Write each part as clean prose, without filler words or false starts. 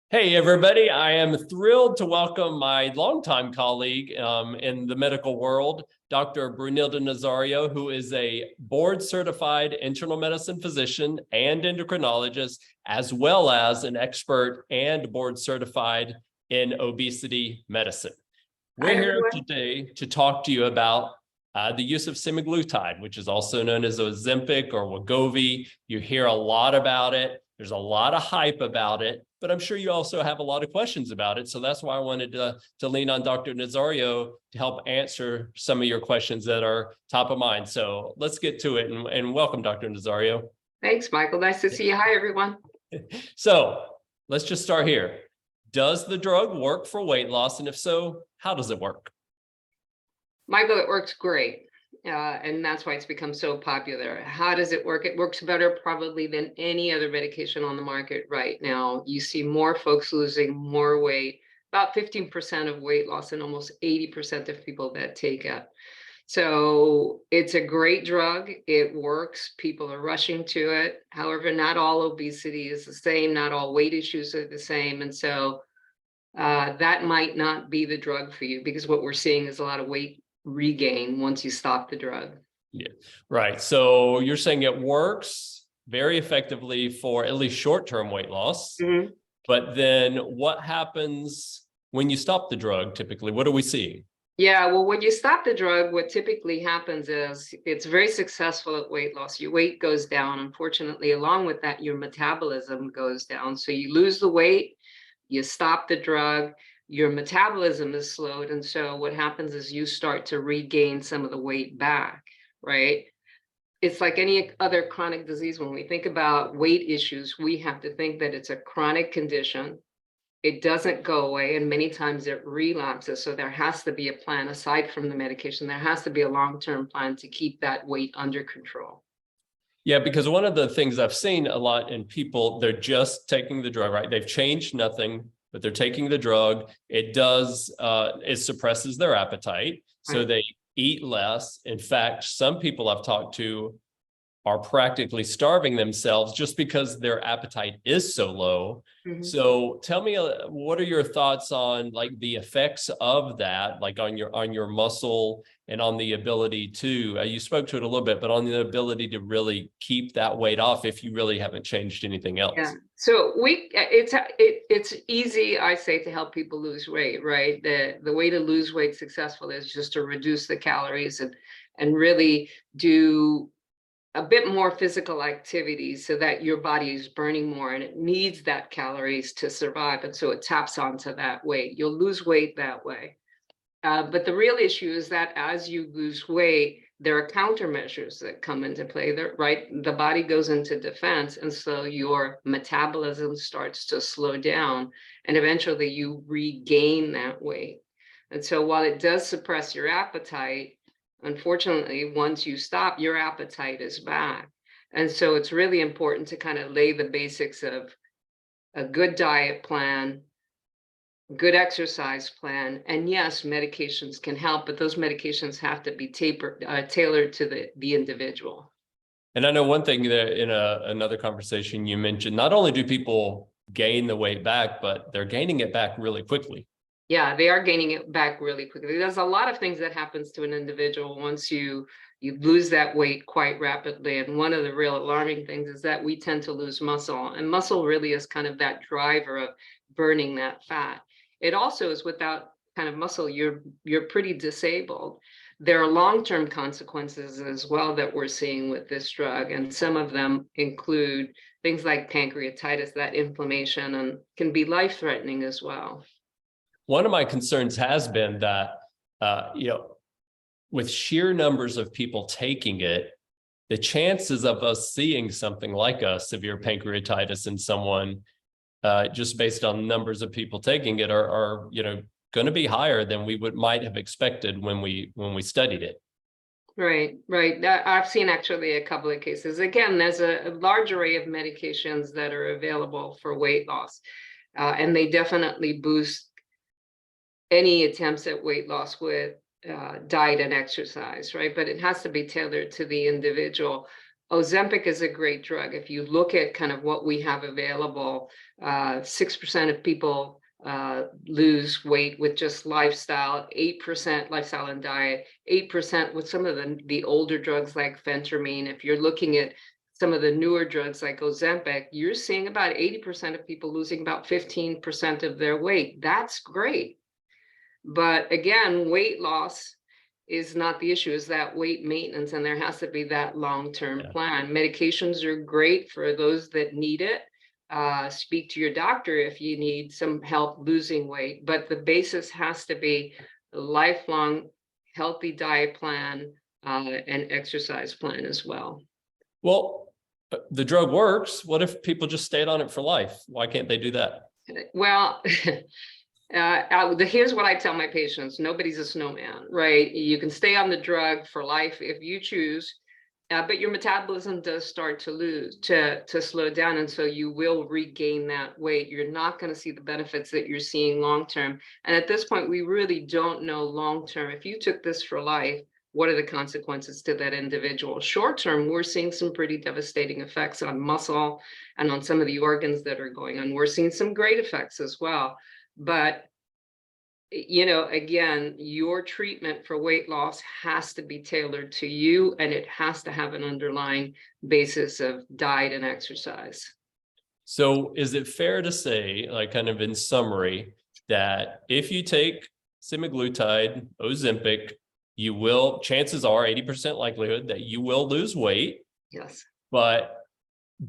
Hey, everybody. I am thrilled to welcome my longtime colleague in the medical world, Dr. Brunilda Nazario, who is a board-certified internal medicine physician and endocrinologist, as well as an expert and board-certified in obesity medicine. Hi, We're here everyone. today to talk to you about the use of semaglutide, which is also known as Ozempic or Wegovy. You hear a lot about it. There's a lot of hype about it, but I'm sure you also have a lot of questions about it. So that's why I wanted to lean on Dr. Nazario to help answer some of your questions that are top of mind. So let's get to it and welcome, Dr. Nazario. Thanks, Michael. Nice to see you. Hi, everyone. So let's just start here. Does the drug work for weight loss? And if so, how does it work? Michael, it works great. And that's why it's become so popular. How does it work? It works better probably than any other medication on the market right now. You see more folks losing more weight, about 15% of weight loss and almost 80% of people that take it. So it's a great drug. It works. People are rushing to it. However, not all obesity is the same. Not all weight issues are the same. And so that might not be the drug for you, because what we're seeing is a lot of weight regain once you stop the drug. Yeah, right. So you're saying it works very effectively for at least short-term weight loss, but then what happens when you stop the drug typically? What are we seeing? Yeah, well, when you stop the drug, what typically happens is it's very successful at weight loss. Your weight goes down. Unfortunately, along with that, your metabolism goes down. So you lose the weight, you stop the drug, your metabolism is slowed. And so what happens is you start to regain some of the weight back, right? It's like any other chronic disease. When we think about weight issues, we have to think that it's a chronic condition. It doesn't go away, and many times it relapses. So there has to be a plan aside from the medication. There has to be a long-term plan to keep that weight under control. Yeah, because one of the things I've seen a lot in people, they're just taking the drug, right? They've changed nothing, but they're taking the drug. It suppresses their appetite. So Right. they eat less. In fact, some people I've talked to are practically starving themselves just because their appetite is so low. So tell me, what are your thoughts on like the effects of that, like on your muscle and on the ability to, you spoke to it a little bit, but on the ability to really keep that weight off if you really haven't changed anything Yeah. else? So it's easy, I say, to help people lose weight, right? The way to lose weight successfully is just to reduce the calories and really do a bit more physical activity so that your body is burning more, and it needs that calories to survive. And so it taps onto that weight. You'll lose weight that way. But the real issue is that as you lose weight, there are countermeasures that come into play. Right? The body goes into defense, and so your metabolism starts to slow down, and eventually you regain that weight. And so while it does suppress your appetite, unfortunately, once you stop, your appetite is back. And so it's really important to kind of lay the basics of a good diet plan, good exercise plan, and yes, medications can help, but those medications have to be tailored to the individual. And I know one thing that in another conversation you mentioned, not only do people gain the weight back, but they're gaining it back really quickly. Yeah, they are gaining it back really quickly. There's a lot of things that happens to an individual once you lose that weight quite rapidly. And one of the real alarming things is that we tend to lose muscle, and muscle really is kind of that driver of burning that fat. It also is, without kind of muscle, you're pretty disabled. There are long-term consequences as well that we're seeing with this drug, and some of them include things like pancreatitis, that inflammation, and can be life-threatening as well. One of my concerns has been that, with sheer numbers of people taking it, the chances of us seeing something like a severe pancreatitis in someone, just based on numbers of people taking it, are going to be higher than we might have expected when we studied it. Right. I've seen actually a couple of cases. Again, there's a large array of medications that are available for weight loss, and they definitely boost any attempts at weight loss with diet and exercise, right? But it has to be tailored to the individual. Ozempic is a great drug. If you look at kind of what we have available, 6% of people lose weight with just lifestyle, 8% lifestyle and diet, 8% with some of the older drugs like phentermine. If you're looking at some of the newer drugs like Ozempic, you're seeing about 80% of people losing about 15% of their weight. That's great. But again, weight loss is not the issue, is that weight maintenance, and there has to be that long-term Yeah. plan. Medications are great for those that need it. Speak to your doctor if you need some help losing weight, but the basis has to be a lifelong healthy diet plan and exercise plan as well. Well, the drug works. What if people just stayed on it for life? Why can't they do that? Well, here's what I tell my patients: nobody's a snowman, right? You can stay on the drug for life if you choose, but your metabolism does start to slow down, and so you will regain that weight. You're not going to see the benefits that you're seeing long term. And at this point, we really don't know long term. If you took this for life, what are the consequences to that individual? Short term, we're seeing some pretty devastating effects on muscle and on some of the organs that are going on. We're seeing some great effects as well. But, again, your treatment for weight loss has to be tailored to you, and it has to have an underlying basis of diet and exercise. So is it fair to say, like kind of in summary, that if you take semaglutide, Ozempic, you will, chances are 80% likelihood that you will lose weight. Yes. But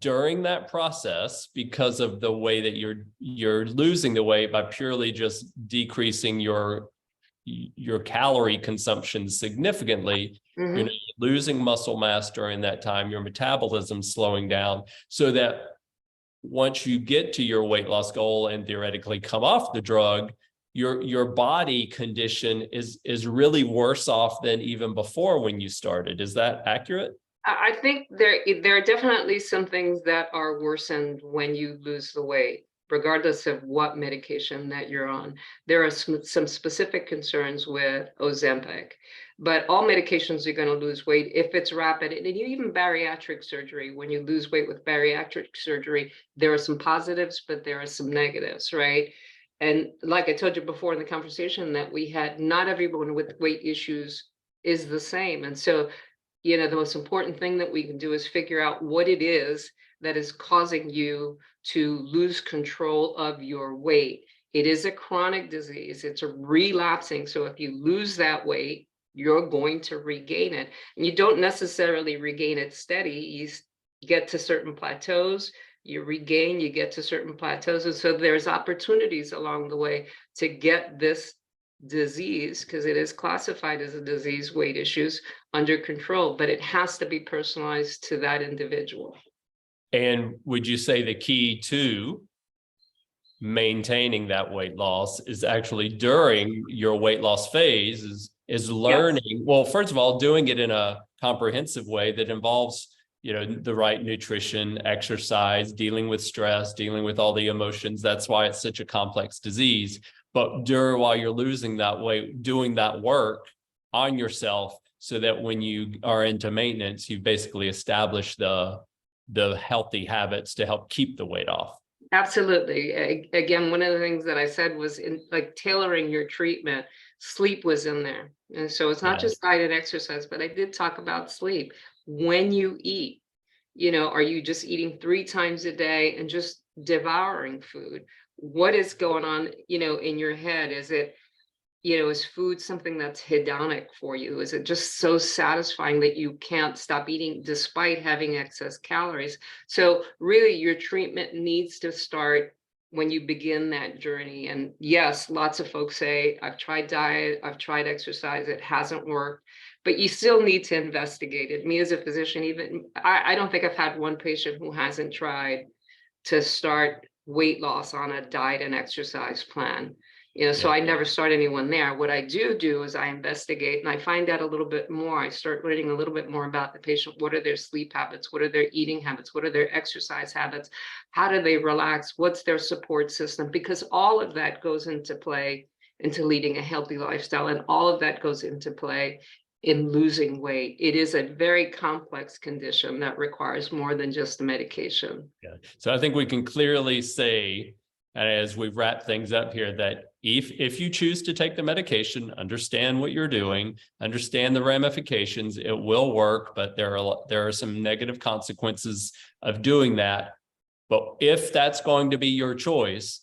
during that process, because of the way that you're losing the weight by purely just decreasing your calorie consumption significantly, you're losing muscle mass during that time, your metabolism slowing down, so that once you get to your weight loss goal and theoretically come off the drug, your body condition is really worse off than even before when you started. Is that accurate? I think there are definitely some things that are worsened when you lose the weight, regardless of what medication that you're on. There are some specific concerns with Ozempic, but all medications are going to lose weight if it's rapid. And even bariatric surgery, when you lose weight with bariatric surgery, there are some positives, but there are some negatives, right? And like I told you before in the conversation that we had, not everyone with weight issues is the same. And so, the most important thing that we can do is figure out what it is that is causing you to lose control of your weight. It is a chronic disease. It's a relapsing. So if you lose that weight, you're going to regain it. And you don't necessarily regain it steady. You get to certain plateaus, you regain, you get to certain plateaus. And so there's opportunities along the way to get this disease, because it is classified as a disease, weight issues, under control, but it has to be personalized to that individual. And would you say the key to maintaining that weight loss is actually during your weight loss phase is learning, yes. Well, first of all, doing it in a comprehensive way that involves, the right nutrition, exercise, dealing with stress, dealing with all the emotions. That's why it's such a complex disease. But while you're losing that weight, doing that work on yourself so that when you are into maintenance, you've basically established the healthy habits to help keep the weight off. Absolutely. Again, one of the things that I said was in tailoring your treatment, sleep was in there. And so it's not just diet and exercise, but I did talk about sleep. When you eat, are you just eating 3 times a day and just devouring food? What is going on, in your head? Is it, is food something that's hedonic for you? Is it just so satisfying that you can't stop eating despite having excess calories? So really your treatment needs to start when you begin that journey. And yes, lots of folks say, I've tried diet, I've tried exercise, it hasn't worked, but you still need to investigate it. Me as a physician, even I don't think I've had one patient who hasn't tried to start weight loss on a diet and exercise plan. So I never start anyone there. What I do is I investigate and I find out a little bit more. I start learning a little bit more about the patient. What are their sleep habits? What are their eating habits? What are their exercise habits? How do they relax? What's their support system? Because all of that goes into play into leading a healthy lifestyle. And all of that goes into play in losing weight. It is a very complex condition that requires more than just the medication. Yeah. So I think we can clearly say, and as we wrap things up here, that if you choose to take the medication, understand what you're doing, understand the ramifications, it will work, but there are some negative consequences of doing that. But if that's going to be your choice,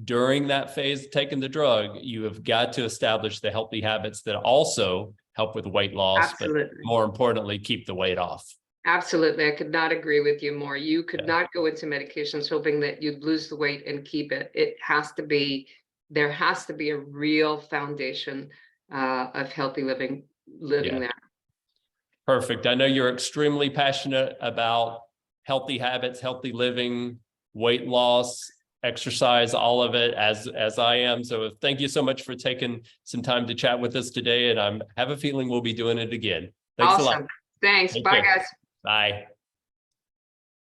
during that phase of taking the drug, you have got to establish the healthy habits that also help with weight loss, Absolutely. but more importantly, keep the weight off. Absolutely. I could not agree with you more. You could Yeah. not go into medications hoping that you'd lose the weight and keep it. There has to be a real foundation of healthy living Yeah. there. Perfect. I know you're extremely passionate about healthy habits, healthy living, weight loss, exercise, all of it, as I am. So thank you so much for taking some time to chat with us today. And I have a feeling we'll be doing it again. Thanks a lot. Awesome. Thanks. Take Bye, care. guys. Bye.